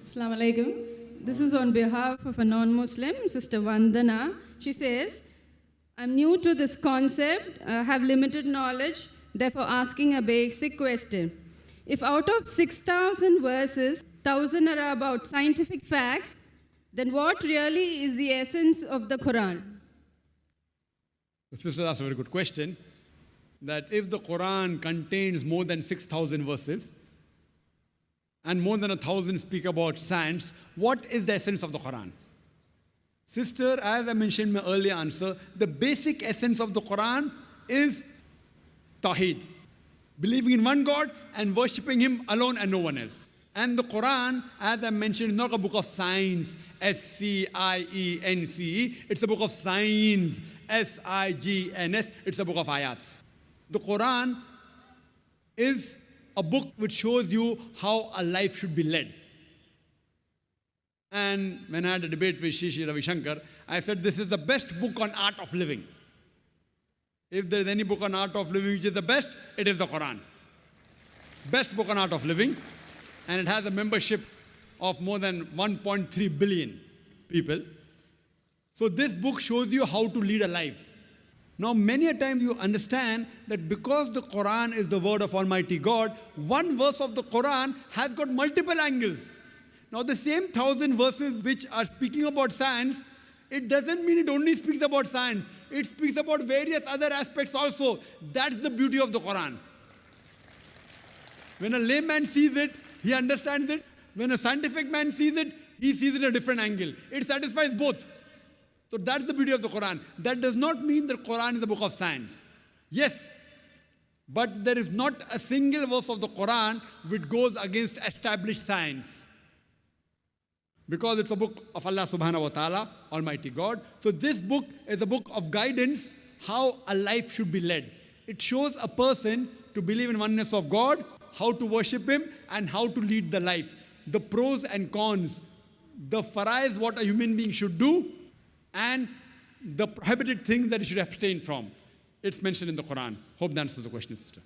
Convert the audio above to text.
Assalamu alaikum. This is on behalf of a non-Muslim, Sister Vandana. She says, I'm new to this concept, have limited knowledge, therefore asking a basic question. If out of 6,000 verses, 1,000 are about scientific facts, then what really is the essence of the Quran? The sister asked a very good question, that if the Quran contains more than 6,000 verses, and more than 1,000 speak about science, what is the essence of the Quran? Sister, as I mentioned in my earlier answer, the basic essence of the Quran is Tawheed, believing in one God and worshipping Him alone and no one else. And the Quran, as I mentioned, is not a book of science, S-C-I-E-N-C-E. It's a book of signs, S-I-G-N-S. It's a book of ayats. The Quran is a book which shows you how a life should be led. And when I had a debate with Shishi Ravi Shankar, I said this is the best book on art of living. If there is any book on art of living which is the best, it is the Quran. Best book on art of living. And it has a membership of more than 1.3 billion people. So this book shows you how to lead a life. Now, many a time you understand that because the Quran is the word of Almighty God, one verse of the Quran has got multiple angles. Now, the same 1,000 verses which are speaking about science, it doesn't mean it only speaks about science. It speaks about various other aspects also. That's the beauty of the Quran. When a layman sees it, he understands it. When a scientific man sees it, he sees it in a different angle. It satisfies both. So that's the beauty of the Quran. That does not mean that the Quran is a book of science. Yes, but there is not a single verse of the Quran which goes against established science. Because it's a book of Allah subhanahu wa ta'ala, Almighty God. So this book is a book of guidance, how a life should be led. It shows a person to believe in oneness of God, how to worship Him, and how to lead the life. The pros and cons, the farais, what a human being should do, and the prohibited things that he should abstain from. It's mentioned in the Quran. Hope that answers the question, sister.